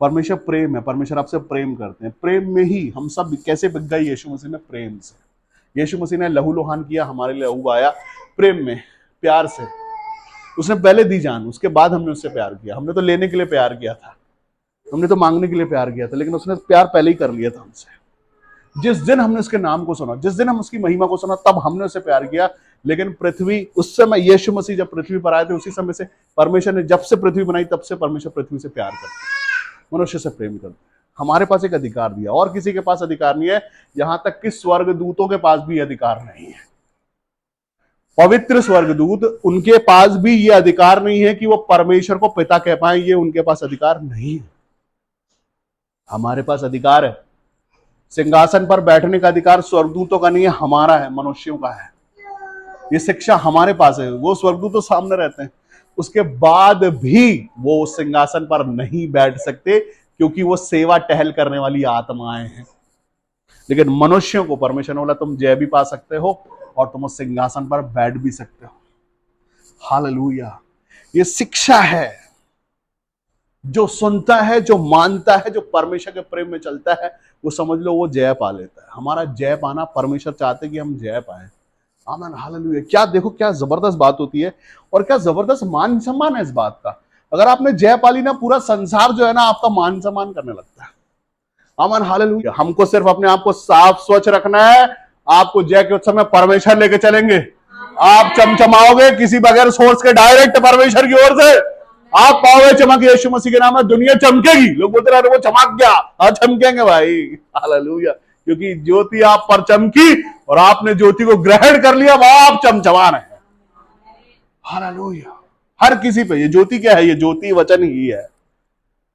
परमेश्वर प्रेम है, परमेश्वर आपसे प्रेम करते हैं। प्रेम में ही हम सब कैसे बिक गए? यीशु मसीह ने प्रेम से। यीशु मसीह ने लहू लुहान किया, हमारे लिए लहू आया प्रेम में, प्यार से। उसने पहले दी जान, उसके बाद हमने उससे प्यार किया। हमने तो लेने के लिए प्यार किया था, हमने तो मांगने के लिए प्यार किया था, लेकिन उसने प्यार पहले ही कर लिया था हमसे। जिस दिन हमने उसके नाम को सुना, जिस दिन हम उसकी महिमा को सुना, तब हमने उससे प्यार किया। लेकिन पृथ्वी उस समय, यीशु मसीह जब पृथ्वी पर आए थे, उसी समय से परमेश्वर ने, जब से पृथ्वी बनाई तब से परमेश्वर पृथ्वी से प्यार करते हैं, मनुष्य से प्रेम करते हैं। हमारे पास एक अधिकार दिया, और किसी के पास अधिकार नहीं है, यहां तक कि स्वर्गदूतों के पास भी अधिकार नहीं है। पवित्र स्वर्गदूत, उनके पास भी ये अधिकार नहीं है कि वो परमेश्वर को पिता कह पाए, ये उनके पास अधिकार नहीं है। हमारे पास अधिकार है। सिंहासन पर बैठने का अधिकार स्वर्गदूतों का नहीं है, हमारा है, मनुष्यों का है। ये शिक्षा हमारे पास है। वो स्वर्गदूत तो सामने रहते हैं, उसके बाद भी वो सिंहासन पर नहीं बैठ सकते, क्योंकि वो सेवा टहल करने वाली आत्माएं हैं। लेकिन मनुष्यों को परमेश्वर ने बोला, तुम जय भी पा सकते हो और तुम उस सिंहासन पर बैठ भी सकते हो। हालेलुया। ये शिक्षा है। जो सुनता है, जो मानता है, जो परमेश्वर के प्रेम में चलता है, वो समझ लो वो जय पा लेता है। हमारा जय पाना, परमेश्वर चाहते कि हम जय पाए। आमीन, हालेलुया। क्या देखो, क्या जबरदस्त बात होती है, और क्या जबरदस्त मान सम्मान है इस बात का। अगर आपने जय पाली ना, पूरा संसार जो है ना आपका मान सम्मान करने लगता है। आमीन, हालेलुया। हमको सिर्फ अपने आप को साफ स्वच्छ रखना है। आपको जय के उत्सव में परमेश्वर लेके चलेंगे। आप चमचमाओगे किसी बगैर सोर्स के, डायरेक्ट परमेश्वर की ओर से आप पाओगे चमक। यीशु मसीह के नाम में दुनिया चमकेगी। लोग बोलते रहे वो चमक गया, हाँ चमकेंगे भाई। हालेलुया। क्योंकि ज्योति आप पर चमकी और आपने ज्योति को ग्रहण कर लिया, वो आप चमचमा रहे हैं। हालेलुया। हर किसी पे ये ज्योति क्या है? ये ज्योति वचन ही है।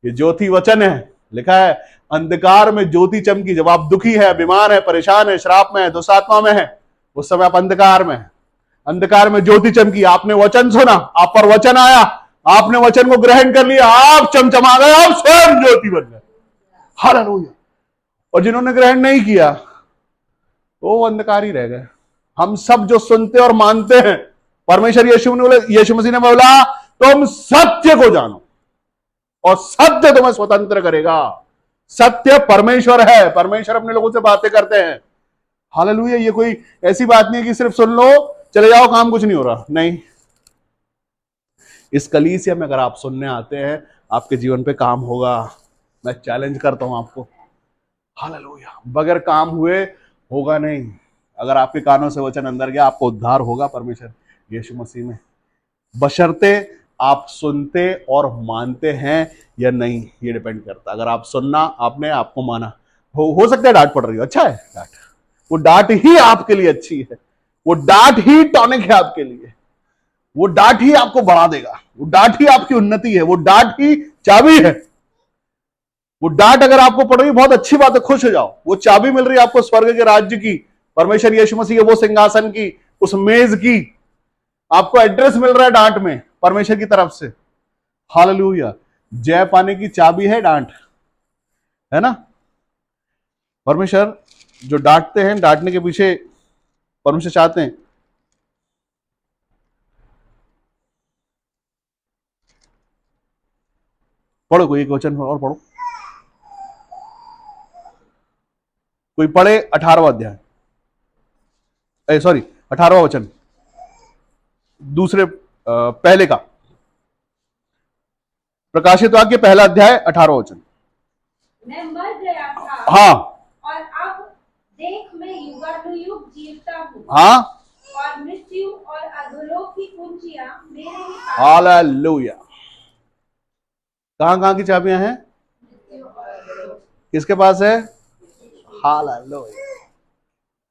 ये ज्योति वचन है। लिखा है, अंधकार में ज्योति चमकी। जब आप दुखी है, बीमार है, परेशान है, श्राप में है, दुष्टात्मा में है, उस समय आप अंधकार में है। अंधकार में ज्योति चमकी, आपने वचन सुना, आप पर वचन आया, आपने वचन को ग्रहण कर लिया, आप चमचमा गए, आप स्वयं ज्योति बन गए। हालेलुया। और जिन्होंने ग्रहण नहीं किया वो अंधकार ही रह गए। हम सब जो सुनते और मानते हैं, परमेश्वर यीशु मसीह ने बोला, तुम सत्य को जानो और सत्य तुम्हें स्वतंत्र करेगा। सत्य परमेश्वर है। परमेश्वर अपने लोगों से बातें करते हैं। हालेलुया। ये कोई ऐसी बात नहीं है कि सिर्फ सुन लो चले जाओ, काम कुछ नहीं हो रहा। नहीं, इस कलीसिया में अगर आप सुनने आते हैं, आपके जीवन पे काम होगा। मैं चैलेंज करता हूं आपको। हालेलुया। बगैर काम हुए होगा नहीं। अगर आपके कानों से वचन अंदर गया, आपको उद्धार होगा परमेश्वर यीशु मसीह में, बशर्ते आप सुनते और मानते हैं या नहीं। ये डिपेंड करता है। अगर आप सुनना, आपने आपको माना, हो सकता है डांट पड़ रही हो, अच्छा है डांट। वो डांट ही आपके लिए अच्छी है। वो डांट ही टॉनिक है आपके लिए। वो डांट ही आपको बढ़ा देगा। वो डांट ही आपकी उन्नति है। वो डांट ही चाबी है। वो डांट अगर आपको पड़ रही, बहुत अच्छी बात है, खुश हो जाओ। वो चाबी मिल रही है आपको स्वर्ग के राज्य की, परमेश्वर यीशु मसीह के वो सिंहासन की, उस मेज की। आपको एड्रेस मिल रहा है डांट में, परमेश्वर की तरफ से। हालेलुया। जय पाने की चाबी है डांट, है ना। परमेश्वर जो डांटते हैं, डांटने के पीछे परमेश्वर चाहते हैं पढ़ो, कोई एक वचन और पढ़ो, कोई पढ़े 18वां अध्याय, सॉरी 18वां वचन, दूसरे पहले का, प्रकाशित वाक्य पहला अध्याय 18वां वचन। मैं मर गया था, हाँ, और अब देख मैं युगानुयुग जीवता हूँ, हाँ, और मृत्यु और अधोलोक की कुंजियां मेरे ही पास हैं। हालेलुया। कहां की चाबियां हैं? मृत्यु और अधोलोक किसके पास है? हालेलुया।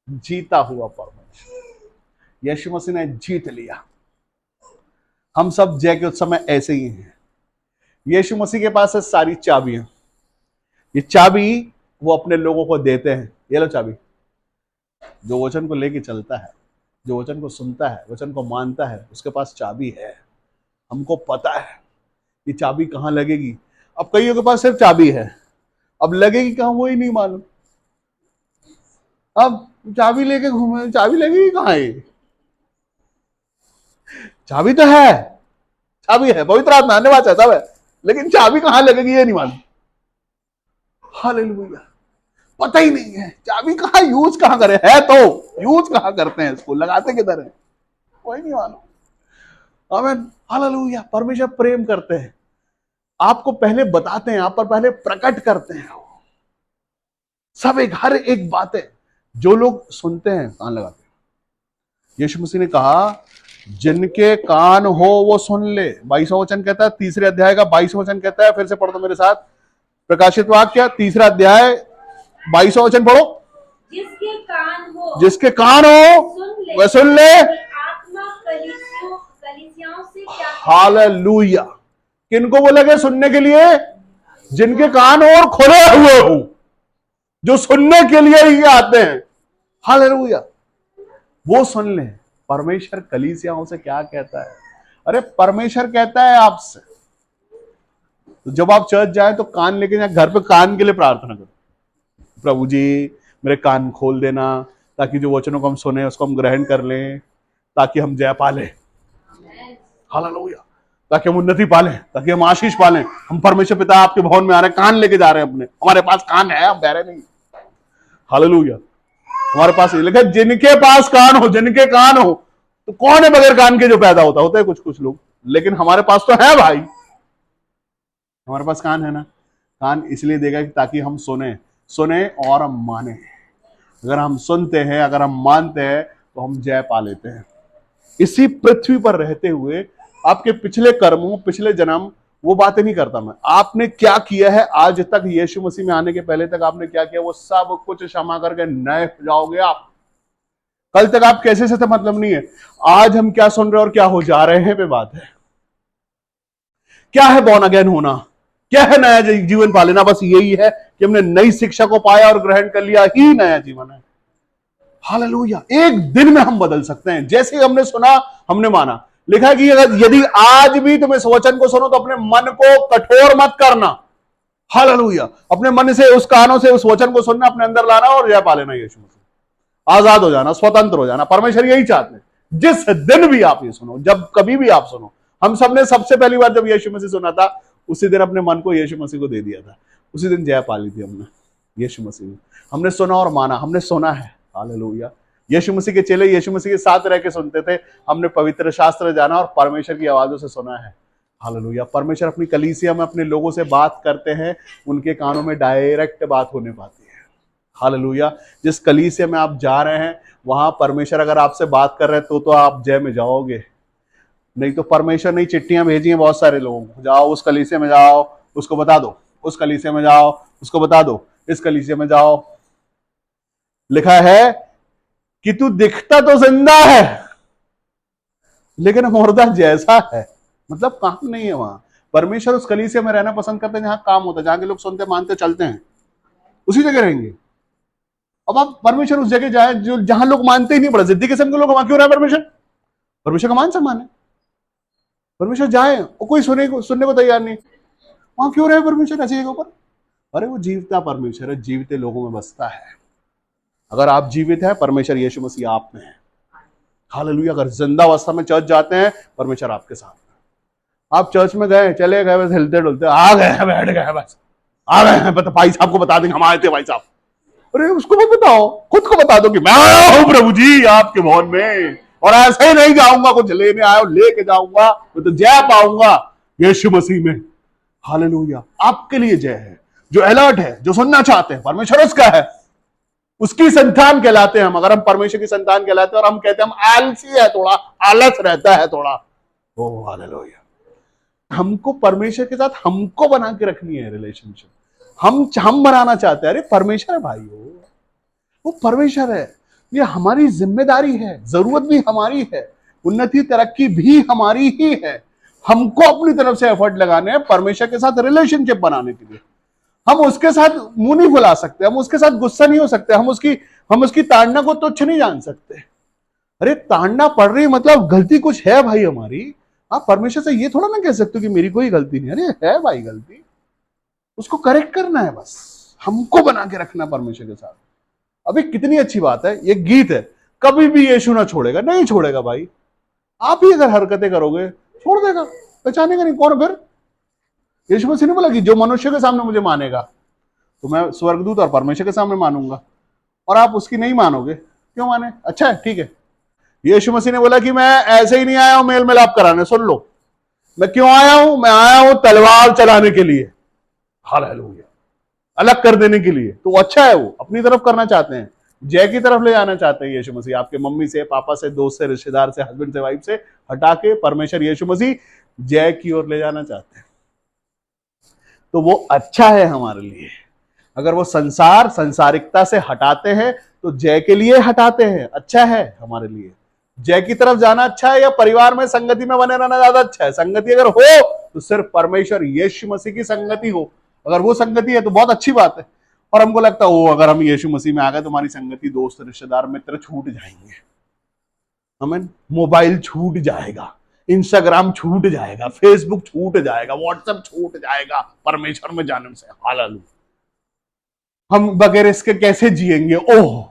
जीता हुआ परमेश्वर यीशु मसीह ने जीत लिया। हम सब जय के उत्सव में ऐसे ही हैं। यीशु मसीह के पास है सारी चाबियां। ये चाबी वो अपने लोगों को देते हैं, ये लो चाबी। जो वचन को लेके चलता है, जो वचन को सुनता है, वचन को मानता है, उसके पास चाबी है। हमको पता है कि चाबी कहाँ लगेगी। अब कईयों के पास सिर्फ चाबी है, अब लगेगी कहाँ वो ही नहीं मालूम। अब चाबी लेके घूमे, चाबी लगेगी कहाँ है? चाबी तो है, चाबी है, पवित्र आत्मा आने वाला सब है, लेकिन चाबी कहाँ लगेगी ये नहीं मालूम। हालेलुया, पता ही नहीं है चाबी कहाँ यूज कहाँ करे, है तो यूज कहाँ करते हैं, इसको लगाते किधर है कोई नहीं मालूम। आमीन, हालेलुया। परमेश्वर प्रेम करते हैं, आपको पहले बताते हैं, आप पर पहले प्रकट करते हैं। सब एक हर एक बात है, जो लोग सुनते हैं कान लगाते हैं। यीशु मसीह ने कहा जिनके कान हो वो सुन ले। 22वां वचन कहता है, तीसरे अध्याय का 22वां वचन कहता है, फिर से पढ़ दो मेरे साथ, प्रकाशित वाक्य तीसरा अध्याय 22वां वचन पढ़ो। जिसके कान हो, जिसके कान हो वह सुन ले। आत्मा कलीसियाओं से क्या हालेलुया। किनको बोला गया सुनने के लिए? जिनके कान और खुले हुए हो, जो सुनने के लिए ही आते हैं। हालेलुया, वो सुन ले। परमेश्वर कलीसियाओं से क्या कहता है? अरे परमेश्वर कहता है आपसे, तो जब आप चर्च जाए तो कान लेके जाए, घर पे कान के लिए प्रार्थना करो, प्रभु जी मेरे कान खोल देना, ताकि जो वचनों को हम सुने उसको हम ग्रहण कर लें, ताकि हम जय पाले। हालेलुया, ताकि हम उन्नति पालें, ताकि हम आशीष पालें। हम परमेश्वर पिता आपके भवन में आ रहे हैं, कान लेके जा रहे हैं अपने, हमारे पास कान है, हम बहरे नहीं। हालेलुया, हमारे पास लिखा जिनके पास कान हो, जिनके कान हो। तो कौन है बगैर कान के जो पैदा होता है कुछ कुछ लोग, लेकिन हमारे पास तो है भाई, हमारे पास कान है ना। कान इसलिए देगा कि ताकि हम सुने और हम माने। अगर हम सुनते हैं, अगर हम मानते हैं, तो हम जय पा लेते हैं। इसी पृथ्वी पर रहते हुए आपके पिछले कर्मों, पिछले जन्म, वो बातें नहीं करता मैं, आपने क्या किया है आज तक, यीशु मसीह में आने के पहले तक आपने क्या किया, वो सब कुछ क्षमा करके नए हो जाओगे आप। कल तक आप कैसे से मतलब नहीं है, आज हम क्या सुन रहे और क्या हो जा रहे हैं पे बात है। क्या है बॉर्न अगेन होना, क्या है नया जीवन पा लेना? बस यही है कि हमने नई शिक्षा को पाया और ग्रहण कर लिया, ही नया जीवन है। हालेलुया, एक दिन में हम बदल सकते हैं। जैसे ही हमने सुना, हमने माना। लिखा है कि यदि आज भी तुम इस वचन को सुनो तो अपने मन को कठोर मत करना। हालेलुया, अपने मन से, उस कानों से उस वचन को सुनना, अपने अंदर लाना और जय पा लेना यीशु मसीह। आजाद हो जाना, स्वतंत्र हो जाना। परमेश्वर यही चाहते हैं। जिस दिन भी आप ये सुनो, जब कभी भी आप सुनो, हम सबने सबसे पहली बार जब यीशु मसीह सुना था, उसी दिन अपने मन को यीशु मसीह को दे दिया था, उसी दिन जय पा ली थी हमने यीशु मसीह में। हमने सुना और माना, हमने सुना है। हालेलुया, यीशु मसीह के चेले यीशु मसीह के साथ रह के सुनते थे। हमने पवित्र शास्त्र जाना और परमेश्वर की आवाजों से सुना है। हालेलुया, परमेश्वर अपनी कलीसिया में अपने लोगों से बात करते हैं, उनके कानों में डायरेक्ट बात होने पाती है। हालेलुया, जिस कलीसिया में आप जा रहे हैं, वहां परमेश्वर अगर आपसे बात कर रहे हैं तो आप जय में जाओगे। नहीं तो परमेश्वर ने चिट्ठियां भेजी हैं बहुत सारे लोगों को, जाओ उस कलीसिया में जाओ, उसको बता दो, उस कलीसिया में जाओ, उसको बता दो, इस कलीसिया में जाओ। लिखा है कि तू दिखता तो जिंदा है, लेकिन मुर्दा जैसा है। मतलब काम नहीं है वहां। परमेश्वर उस कलीसिया में रहना पसंद करते हैं जहां काम होता है, जहां के लोग सुनते, मानते, चलते हैं, उसी जगह रहेंगे। अब आप परमेश्वर उस जगह जाए जो जहां लोग मानते ही नहीं, बड़ा जिद्दी किस्म के लोग, वहां क्यों रहे परमेश्वर? परमेश्वर का मान सम्मान है। परमेश्वर जाए और कोई सुनने को तैयार नहीं, वहां क्यों रहे परमेश्वर ऐसी जगह पर? अरे वो जीवता परमेश्वर है, जीवते लोगों में बसता है। अगर आप जीवित हैं, परमेश्वर यीशु मसीह आप में है। हालेलुया, अगर जिंदा अवस्था में चर्च जाते हैं, परमेश्वर आपके साथ है। आप चर्च में गए, चले गए, बस हिलते डुलते आ गए हैं, बैठ गए, बस आ गए हैं, भाई साहब को बता देंगे हम आए थे भाई साहब। अरे उसको मत बताओ, खुद को बता दो कि मैं आया हूं प्रभु जी आपके भवन में, और ऐसे ही नहीं जाऊंगा कुछ लेने आया हूं, लेके जाऊंगा, मैं तो जय पाऊंगा यीशु मसीह में। हालेलुया, आपके लिए जय है। जो अलर्ट है, जो सुनना चाहते हैं, परमेश्वर उसका है, उसकी संतान कहलाते हैं हम। अगर हम परमेश्वर की संतान कहलाते हैं और हम कहते हैं हम आलसी है, थोड़ा आलस रहता है थोड़ा, ओ हालेलुया, हमको परमेश्वर के साथ हमको बना के रखनी है रिलेशनशिप। हम बनाना चाहते हैं। अरे परमेश्वर है भाई, वो परमेश्वर है, ये हमारी जिम्मेदारी है, जरूरत भी हमारी है, उन्नति तरक्की भी हमारी ही है। हमको अपनी तरफ से एफर्ट लगाने हैं परमेश्वर के साथ रिलेशनशिप बनाने के लिए। हम उसके साथ मुंह नहीं फुला सकते, हम उसके साथ गुस्सा नहीं हो सकते, हम उसकी ताड़ना को तुच्छ नहीं जान सकते। अरे ताड़ना पड़ रही मतलब गलती कुछ है भाई हमारी। आप परमेश्वर से ये थोड़ा ना कह सकते हो कि मेरी कोई गलती नहीं। अरे है भाई गलती, उसको करेक्ट करना है, बस हमको बना के रखना परमेश्वर के साथ। अभी कितनी अच्छी बात है, ये गीत है, कभी भी यीशु ना छोड़ेगा, नहीं छोड़ेगा भाई। आप ही अगर हरकतें करोगे छोड़ देगा, पहचानेगा नहीं कौन। फिर यीशु मसीह ने बोला कि जो मनुष्य के सामने मुझे मानेगा तो मैं स्वर्गदूत और परमेश्वर के सामने मानूंगा, और आप उसकी नहीं मानोगे, क्यों माने? अच्छा है, ठीक है। यीशु मसीह ने बोला कि मैं ऐसे ही नहीं आया हूं मेल मिलाप कराने, सुन लो मैं क्यों आया हूं, मैं आया हूं तलवार चलाने के लिए, हालेलुया, अलग कर देने के लिए। तो अच्छा है, वो अपनी तरफ करना चाहते हैं, जय की तरफ ले जाना चाहते हैं यीशु मसीह, आपके मम्मी से, पापा से, दोस्त से, रिश्तेदार से, हस्बैंड से, वाइफ से हटा के परमेश्वर यीशु मसीह जय की ओर ले जाना चाहते हैं। तो वो अच्छा है हमारे लिए। अगर वो संसारिकता से हटाते हैं तो जय के लिए हटाते हैं, अच्छा है हमारे लिए। जय की तरफ जाना अच्छा है या परिवार में संगति में बने रहना ज्यादा अच्छा है? संगति अगर हो तो सिर्फ परमेश्वर यीशु मसीह की संगति हो, अगर वो संगति है तो बहुत अच्छी बात है। और हमको लगता है वो अगर हम यीशु मसीह में आ गए तो हमारी संगति, दोस्त, रिश्तेदार, मित्र छूट जाएंगे, हमें मोबाइल छूट जाएगा, इंस्टाग्राम छूट जाएगा, फेसबुक छूट जाएगा, व्हाट्सएप छूट जाएगा परमेश्वर में जाने से, हालेलुया। हम बगैर इसके कैसे जिएंगे? ओह,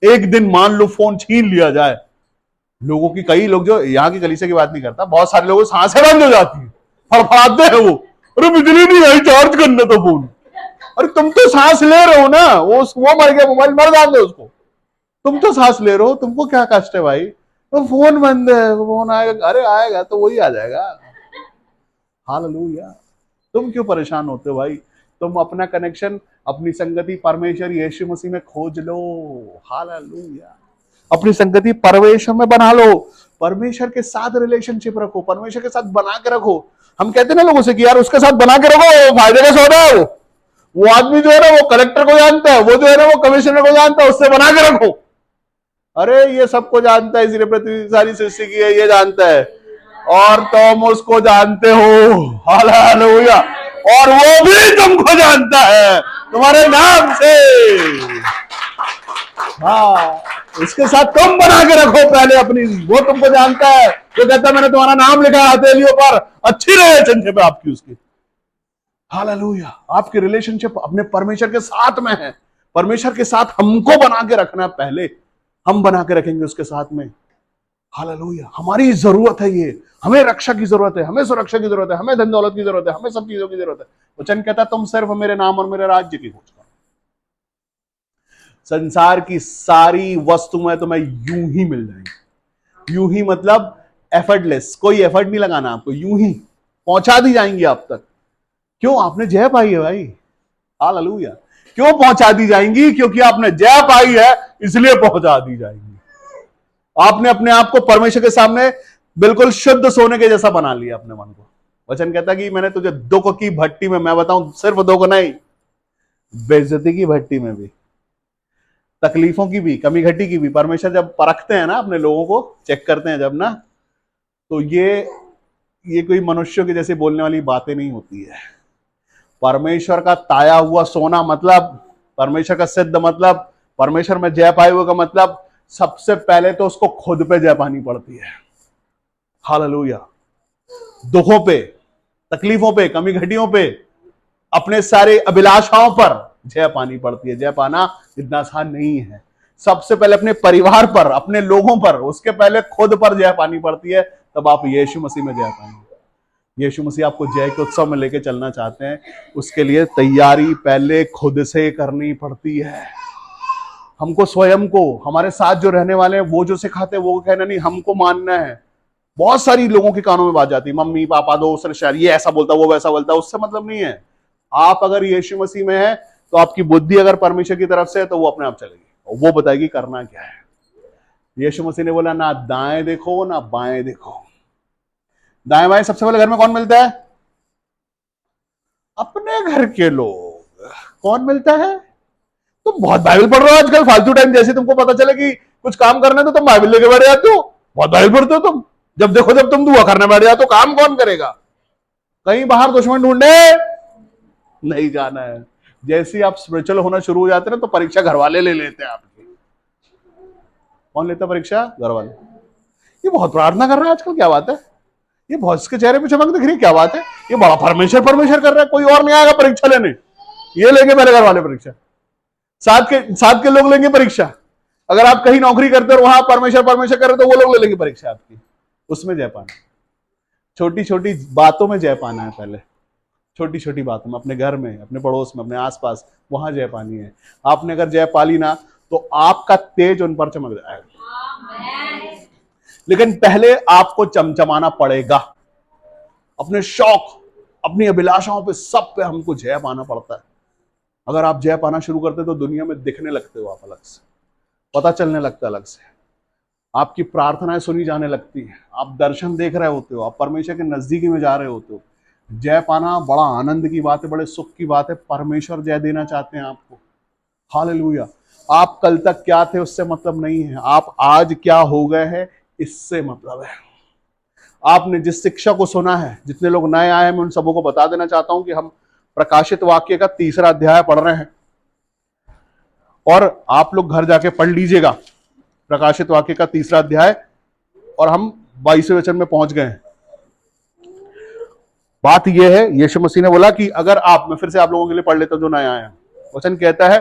एक दिन मान लो फोन छीन लिया जाए, लोगों की, कई लोग, जो यहाँ की कलीसिया की बात नहीं करता, बहुत सारे लोगों सांसें बंद हो जाती है, फड़फड़ाते हैं वो, अरे बिजली नहीं आई, चार्ज करना तो फोन। अरे तुम तो सांस ले रहे हो ना, वो मर गया, मोबाइल मर जाते उसको, तुम तो सांस ले रहे हो, तुमको क्या कष्ट है भाई? तो फोन बंद है, फोन आएगा, अरे आएगा तो वही आ जाएगा, हालेलुया। तुम क्यों परेशान होते हो भाई? तुम अपना कनेक्शन, अपनी संगति परमेश्वर यीशु मसीह में खोज लो, हालेलुया। अपनी संगति परमेश्वर में बना लो, परमेश्वर के साथ रिलेशनशिप रखो, परमेश्वर के साथ बना के रखो। हम कहते हैं ना लोगों से कि यार उसके साथ बना के रखो, फायदे का सौदा है वो आदमी जो है ना वो कलेक्टर को जानता है, वो जो है ना वो कमिश्नर को जानता है, उससे बना के रखो। अरे ये सबको जानता है, इसलिए पृथ्वी सारी सृष्टि की है, ये जानता है, और तुम उसको जानते हो, हालेलुया, और वो भी तुमको जानता है तुम्हारे नाम से। हाँ, इसके साथ तुम बना के रखो पहले अपनी, वो तुमको जानता है, जो कहता है मैंने तुम्हारा नाम लिखा है हथेलियों पर, अच्छी रिलेशनशिप है आपकी उसकी, हालेलुया। आपकी रिलेशनशिप अपने परमेश्वर के साथ में है, परमेश्वर के साथ हमको बना के रखना है, पहले हम बना के रखेंगे उसके साथ में, हालेलुया। हमारी जरूरत है ये, हमें रक्षा की जरूरत है, हमें सुरक्षा की जरूरत है, हमें धन दौलत की जरूरत है, हमें सब चीजों की जरूरत है। वचन कहता है तुम सिर्फ मेरे नाम और मेरे राज्य की खोज करो। संसार की सारी वस्तुएं तुम्हें यूं ही मिल जाएंगी, यूं ही मतलब एफर्टलेस, कोई एफर्ट नहीं लगाना आपको, यूं ही पहुंचा दी जाएंगी आप तक। क्यों? आपने जय पाई है भाई, हालेलुया। क्यों पहुंचा दी जाएंगी? क्योंकि आपने जय पाई है, इसलिए पहुंचा दी जाएंगी। आपने अपने आप को परमेश्वर के सामने बिल्कुल शुद्ध सोने के जैसा बना लिया अपने मन को। वचन कहता है कि मैंने तुझे दुख की भट्टी में, मैं बताऊं सिर्फ दुख नहीं, बेइज्जती की भट्टी में भी, तकलीफों की भी, कमी घटी की भी, परमेश्वर जब परखते हैं ना, अपने लोगों को चेक करते हैं जब ना, तो ये कोई मनुष्यों की जैसे बोलने वाली बातें नहीं होती है। परमेश्वर का ताया हुआ सोना मतलब, परमेश्वर का सिद्ध मतलब, परमेश्वर में जय पाए हुए का मतलब, सबसे पहले तो उसको खुद पे जय पानी पड़ती है, हालेलुया। दुखों पे, तकलीफों पे, कमी घटियों पे, अपने सारे अभिलाषाओं पर जय पानी पड़ती है। जय पाना इतना आसान नहीं है। सबसे पहले अपने परिवार पर, अपने लोगों पर, उसके पहले खुद पर जय पानी पड़ती है, तब आप यीशु मसीह में जय पाएंगे। यीशु मसीह आपको जय के उत्सव में लेके चलना चाहते हैं, उसके लिए तैयारी पहले खुद से करनी पड़ती है। हमको स्वयं को, हमारे साथ जो रहने वाले हैं वो जो सिखाते हैं वो कहना नहीं, हमको मानना है। बहुत सारी लोगों के कानों में बात जाती है, मम्मी पापा दोस्त रिश्तेदार, ये ऐसा बोलता वो वैसा बोलता, उससे मतलब नहीं है। आप अगर यीशु मसीह में है तो आपकी बुद्धि अगर परमेश्वर की तरफ से है तो वो अपने आप चलेगी और वो बताएगी करना क्या है। यीशु मसीह ने बोला ना दाएं देखो ना बाएं देखो। दाएं बाएं सबसे पहले घर में कौन मिलता है? अपने घर के लोग। कौन मिलता है? तुम बहुत बाइबल पढ़ रहे हो आजकल फालतू टाइम, जैसे तुमको पता चले कि कुछ काम करना है तो तुम बाइबल लेके बैठ जाते हो, बहुत बाइबल पढ़ते हो तुम। जब देखो जब तुम दुआ करने बैठ जाते हो, काम कौन करेगा? कहीं बाहर दुश्मन ढूंढने नहीं जाना है, जैसे ही आप स्पिरिचुअल होना शुरू हो जाते हैं ना, तो परीक्षा घर वाले ले लेते हैं आपकी। कौन लेता है परीक्षा? घर वाले। ये बहुत प्रार्थना कर रहा है आजकल, क्या बात है? ये बहुत, इसके चेहरे पे चमक दिख रही है, क्या बात है? ये बड़ा परमेश्वर परमेश्वर कर रहा है, कोई और नहीं आएगा परीक्षा लेने, ये लेंगे मेरे घर वाले परीक्षा। साथ के लोग लेंगे परीक्षा। अगर आप कहीं नौकरी करते हो वहां परमेश्वर परमेश्वर कर रहे तो वो लोग ले लेंगे परीक्षा आपकी। उसमें जय पाना, छोटी छोटी बातों में जय पाना है पहले। छोटी छोटी बातों में, अपने घर में, अपने पड़ोस में, अपने आसपास, वहां जय पानी है। आपने अगर जय पाली ना तो आपका तेज उन पर चमक जाएगा। लेकिन पहले आपको चमचमाना पड़ेगा। अपने शौक, अपनी अभिलाषाओं पे, सब पे हमको जय पाना पड़ता है। अगर आप जय पाना शुरू करते तो दुनिया में दिखने लगते हो आप अलग से, पता चलने लगता है अलग से। आपकी प्रार्थनाएं सुनी जाने लगती हैं, आप दर्शन देख रहे होते हो, आप परमेश्वर के नजदीकी में जा रहे होते हो। जय पाना बड़ा आनंद की बात है, बड़े सुख की बात है। परमेश्वर जय देना चाहते हैं आपको। हालेलुया। आप कल तक क्या थे उससे मतलब नहीं है, आप आज क्या हो गए हैं इससे मतलब है। आपने जिस शिक्षा को सुना है, जितने लोग नए आए हैं मैं उन सबों को बता देना चाहता हूं कि हम प्रकाशित वाक्य का 3रा अध्याय पढ़ रहे हैं, और आप लोग घर जाके पढ़ लीजिएगा प्रकाशित वाक्य का 3रा अध्याय, और हम 22वें वचन में पहुंच गए हैं। बात यह है, यीशु मसीह ने बोला कि अगर आप, मैं फिर से आप लोगों के लिए पढ़ लेता हूं जो नए आए हैं। वचन कहता है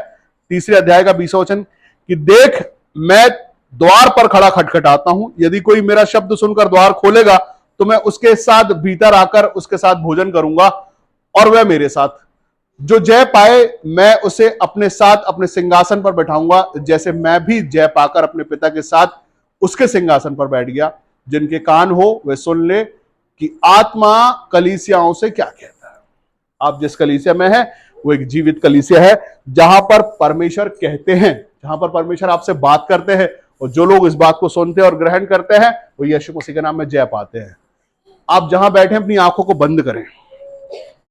3रे अध्याय का 20वां वचन कि देख मैं द्वार पर खड़ा खटखटाता हूं, यदि कोई मेरा शब्द सुनकर द्वार खोलेगा तो मैं उसके साथ भीतर आकर उसके साथ भोजन करूंगा और वह मेरे साथ। जो जय पाए मैं उसे अपने साथ अपने सिंहासन पर बैठाऊंगा, जैसे मैं भी जय पाकर अपने पिता के साथ उसके सिंहासन पर बैठ गया। जिनके कान हो वे सुन ले कि आत्मा कलीसियाओं से क्या कहता है। आप जिस कलीसिया में है वो एक जीवित कलीसिया है, जहां पर परमेश्वर कहते हैं, जहां पर परमेश्वर आपसे बात करते हैं, और जो लोग इस बात को सुनते हैं और ग्रहण करते हैं वो यीशु मसीह के नाम में जय पाते हैं। आप जहां बैठे अपनी आंखों को बंद करें।